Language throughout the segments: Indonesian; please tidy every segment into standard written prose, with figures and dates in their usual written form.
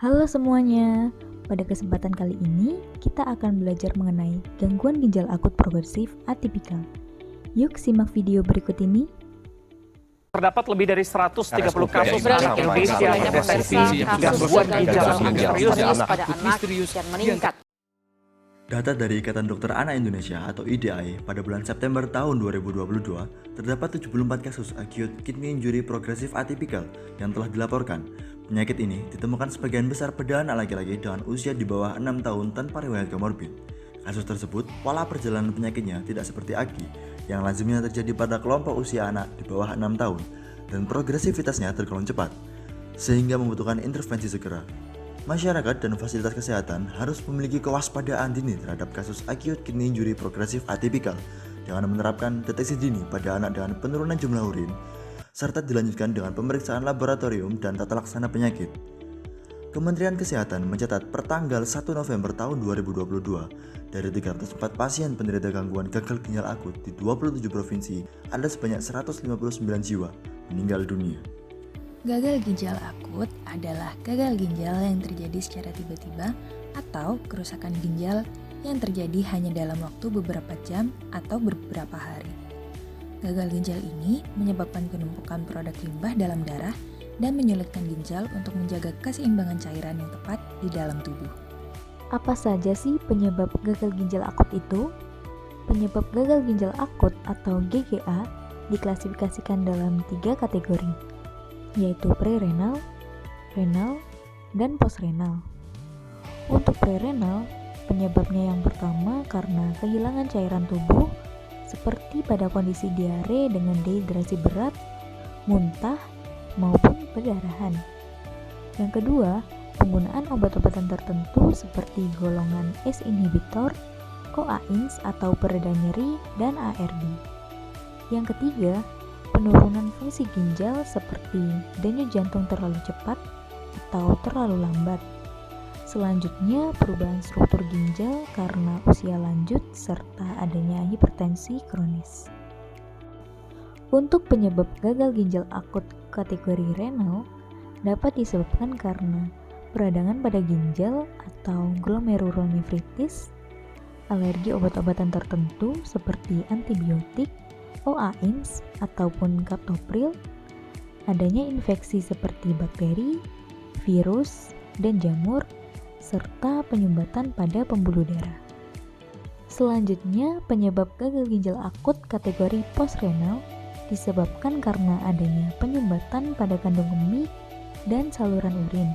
Halo semuanya, pada kesempatan kali ini kita akan belajar mengenai gangguan ginjal akut progresif atipikal. Yuk simak video berikut ini. Terdapat lebih dari 130 kasus Berada anak di Indonesia Indonesia yang mendeteksi pemirsa, gangguan kasus ginjal gagal akut ginjal serius pada anak yang meningkat. Data dari Ikatan Dokter Anak Indonesia atau IDAI pada bulan September tahun 2022, terdapat 74 kasus acute kidney injury progresif atipikal yang telah dilaporkan. Penyakit ini ditemukan sebagian besar pada anak laki-laki dengan usia di bawah 6 tahun tanpa riwayat komorbid. Kasus tersebut, pola perjalanan penyakitnya tidak seperti AKI yang lazimnya terjadi pada kelompok usia anak di bawah 6 tahun dan progresivitasnya tergolong cepat, sehingga membutuhkan intervensi segera. Masyarakat dan fasilitas kesehatan harus memiliki kewaspadaan dini terhadap kasus acute kidney injury progresif atipikal dengan menerapkan deteksi dini pada anak dengan penurunan jumlah urin, serta dilanjutkan dengan pemeriksaan laboratorium dan tata laksana penyakit. Kementerian Kesehatan mencatat per tanggal 1 November tahun 2022, dari 304 pasien penderita gangguan gagal ginjal akut di 27 provinsi, ada sebanyak 159 jiwa meninggal dunia. Gagal ginjal akut adalah gagal ginjal yang terjadi secara tiba-tiba atau kerusakan ginjal yang terjadi hanya dalam waktu beberapa jam atau beberapa hari. Gagal ginjal ini menyebabkan penumpukan produk limbah dalam darah dan menyulitkan ginjal untuk menjaga keseimbangan cairan yang tepat di dalam tubuh. Apa saja sih penyebab gagal ginjal akut itu? Penyebab gagal ginjal akut atau GGA diklasifikasikan dalam 3 kategori, yaitu prerenal, renal, dan postrenal. Untuk prerenal, penyebabnya yang pertama karena kehilangan cairan tubuh seperti pada kondisi diare dengan dehidrasi berat, muntah, maupun perdarahan. Yang kedua, penggunaan obat-obatan tertentu seperti golongan ACE inhibitor, CoA-ins atau pereda nyeri, dan ARB. Yang ketiga, penurunan fungsi ginjal seperti denyut jantung terlalu cepat atau terlalu lambat. Selanjutnya, perubahan struktur ginjal karena usia lanjut serta adanya hipertensi kronis. Untuk penyebab gagal ginjal akut kategori renal dapat disebabkan karena peradangan pada ginjal atau glomerulonefritis, alergi obat-obatan tertentu seperti antibiotik, OA-ins ataupun kaptopril, adanya infeksi seperti bakteri, virus, dan jamur, serta penyumbatan pada pembuluh darah. Selanjutnya, penyebab gagal ginjal akut kategori postrenal disebabkan karena adanya penyumbatan pada kandung kemih dan saluran urin.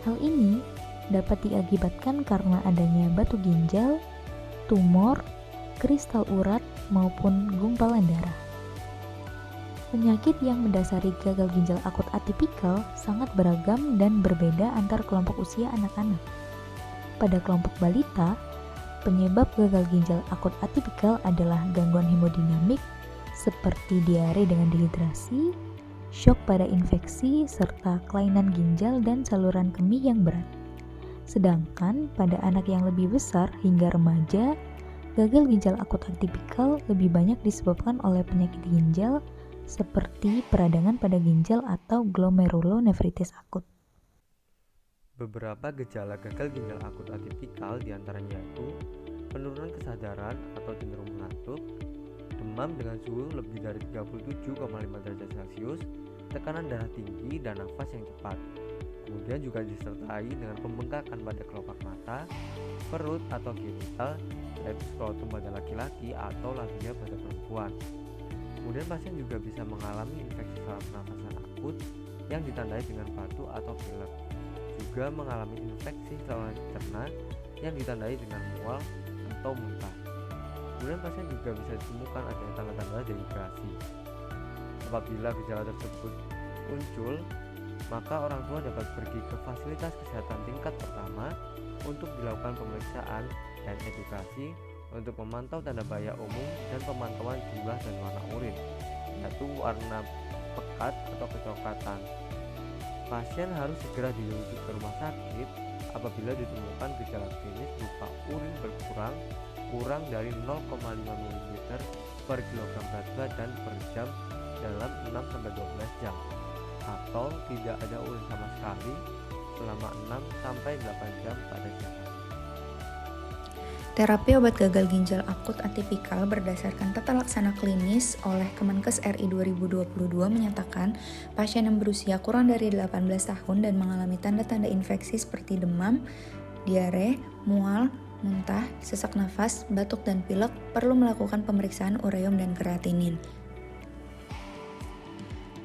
Hal ini dapat diakibatkan karena adanya batu ginjal, tumor, kristal urat, maupun gumpalan darah. Penyakit yang mendasari gagal ginjal akut atipikal sangat beragam dan berbeda antar kelompok usia anak-anak. Pada kelompok balita, penyebab gagal ginjal akut atipikal adalah gangguan hemodinamik seperti diare dengan dehidrasi, shock pada infeksi, serta kelainan ginjal dan saluran kemih yang berat. Sedangkan pada anak yang lebih besar hingga remaja, gagal ginjal akut atipikal lebih banyak disebabkan oleh penyakit ginjal seperti peradangan pada ginjal atau glomerulonefritis akut. Beberapa gejala gagal ginjal akut atipikal diantaranya yaitu penurunan kesadaran atau cenderung mengantuk, demam dengan suhu lebih dari 37,5 derajat Celcius, tekanan darah tinggi, dan nafas yang cepat. Kemudian juga disertai dengan pembengkakan pada kelopak mata, perut atau genital, yaitu skrotum pada laki-laki atau labia pada perempuan. Kemudian pasien juga bisa mengalami infeksi saluran pernafasan akut yang ditandai dengan batuk atau pilek. Juga mengalami infeksi saluran cerna yang ditandai dengan mual atau muntah. Kemudian pasien juga bisa ditemukan adanya tanda-tanda dehidrasi. Apabila gejala tersebut muncul, maka orang tua dapat pergi ke fasilitas kesehatan tingkat pertama untuk dilakukan pemeriksaan dan edukasi untuk memantau tanda bahaya umum dan pemantauan jumlah dan warna urin, yaitu warna pekat atau kecoklatan. Pasien harus segera dirujuk ke rumah sakit apabila ditemukan gejala klinis berupa urin berkurang kurang dari 0,5 ml per kilogram berat badan per jam dalam 6-12 jam, atau tidak ada urin sama sekali selama 6-8 jam pada siang hari. Terapi obat gagal ginjal akut atipikal berdasarkan tata laksana klinis oleh Kemenkes RI 2022 menyatakan pasien yang berusia kurang dari 18 tahun dan mengalami tanda-tanda infeksi seperti demam, diare, mual, muntah, sesak nafas, batuk dan pilek perlu melakukan pemeriksaan ureum dan kreatinin.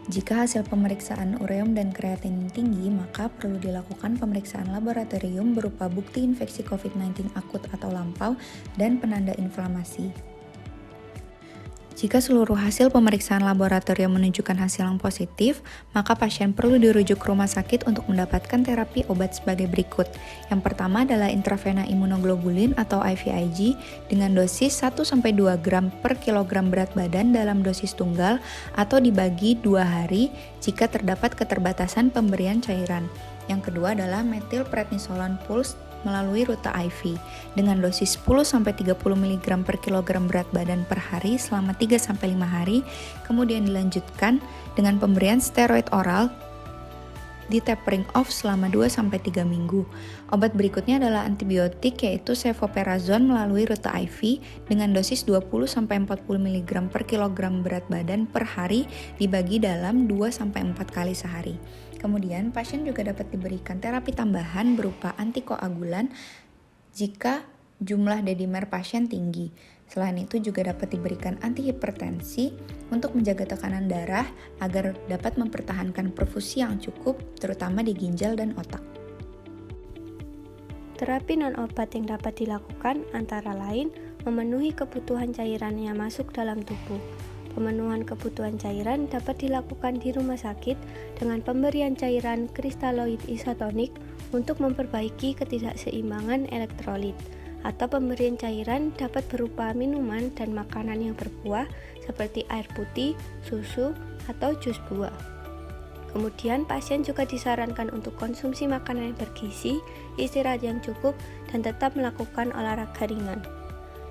Jika hasil pemeriksaan ureum dan kreatinin tinggi, maka perlu dilakukan pemeriksaan laboratorium berupa bukti infeksi COVID-19 akut atau lampau dan penanda inflamasi. Jika seluruh hasil pemeriksaan laboratorium menunjukkan hasil yang positif, maka pasien perlu dirujuk ke rumah sakit untuk mendapatkan terapi obat sebagai berikut. Yang pertama adalah intravena imunoglobulin atau IVIG dengan dosis 1-2 gram per kilogram berat badan dalam dosis tunggal atau dibagi 2 hari jika terdapat keterbatasan pemberian cairan. Yang kedua adalah metilprednisolon pulse melalui rute IV dengan dosis 10-30 mg per kilogram berat badan per hari selama 3-5 hari, kemudian dilanjutkan dengan pemberian steroid oral di tapering off selama 2-3 minggu. Obat berikutnya adalah antibiotik yaitu cefoperazone melalui rute IV dengan dosis 20-40 mg per kilogram berat badan per hari dibagi dalam 2-4 kali sehari. Kemudian pasien juga dapat diberikan terapi tambahan berupa antikoagulan jika jumlah dedimer pasien tinggi. Selain itu juga dapat diberikan antihipertensi untuk menjaga tekanan darah agar dapat mempertahankan perfusi yang cukup terutama di ginjal dan otak. Terapi non-obat yang dapat dilakukan antara lain memenuhi kebutuhan cairan yang masuk dalam tubuh. Pemenuhan kebutuhan cairan dapat dilakukan di rumah sakit dengan pemberian cairan kristaloid isotonik untuk memperbaiki ketidakseimbangan elektrolit, atau pemberian cairan dapat berupa minuman dan makanan yang berbuah seperti air putih, susu, atau jus buah. Kemudian pasien juga disarankan untuk konsumsi makanan yang bergizi, istirahat yang cukup, dan tetap melakukan olahraga ringan.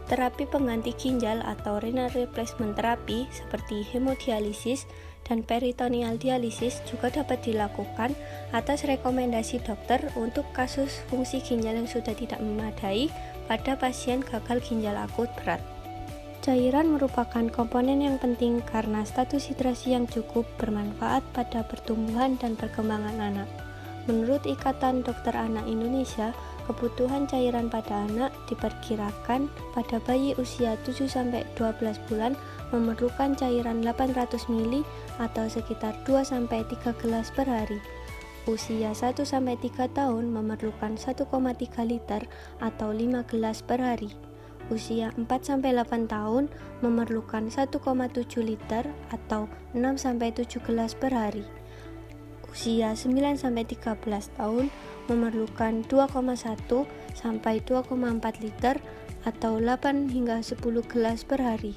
Terapi pengganti ginjal atau renal replacement therapy seperti hemodialisis dan peritoneal dialisis juga dapat dilakukan atas rekomendasi dokter untuk kasus fungsi ginjal yang sudah tidak memadai pada pasien gagal ginjal akut berat. Cairan merupakan komponen yang penting karena status hidrasi yang cukup bermanfaat pada pertumbuhan dan perkembangan anak. Menurut Ikatan Dokter Anak Indonesia, kebutuhan cairan pada anak diperkirakan pada bayi usia 7-12 bulan memerlukan cairan 800 ml atau sekitar 2-3 gelas per hari. Usia 1-3 tahun memerlukan 1,3 liter atau 5 gelas per hari. Usia 4-8 tahun memerlukan 1,7 liter atau 6-7 gelas per hari. Usia 9-13 tahun memerlukan 2,1 sampai 2,4 liter atau 8 hingga 10 gelas per hari.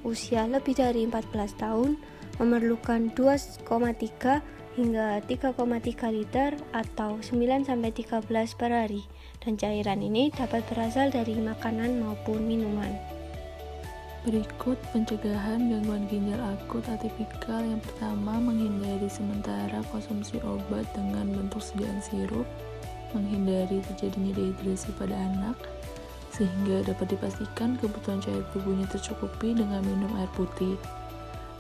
Usia lebih dari 14 tahun memerlukan 2,3 hingga 3,3 liter atau 9 sampai 13 per hari. Dan cairan ini dapat berasal dari makanan maupun minuman. Berikut pencegahan gangguan ginjal akut atipikal. Yang pertama, menghindari sementara konsumsi obat dengan bentuk sediaan sirup, menghindari terjadinya dehidrasi pada anak, sehingga dapat dipastikan kebutuhan cair tubuhnya tercukupi dengan minum air putih.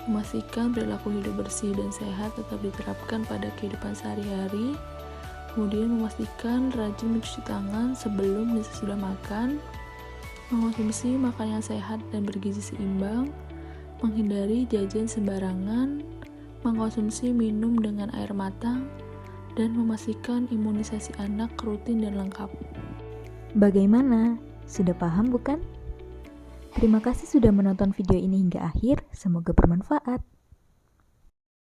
Memastikan perilaku hidup bersih dan sehat tetap diterapkan pada kehidupan sehari-hari. Kemudian memastikan rajin mencuci tangan sebelum dan sesudah makan, mengonsumsi makanan yang sehat dan bergizi seimbang, menghindari jajan sembarangan, mengkonsumsi minum dengan air matang, dan memastikan imunisasi anak rutin dan lengkap. Bagaimana? Sudah paham bukan? Terima kasih sudah menonton video ini hingga akhir, semoga bermanfaat.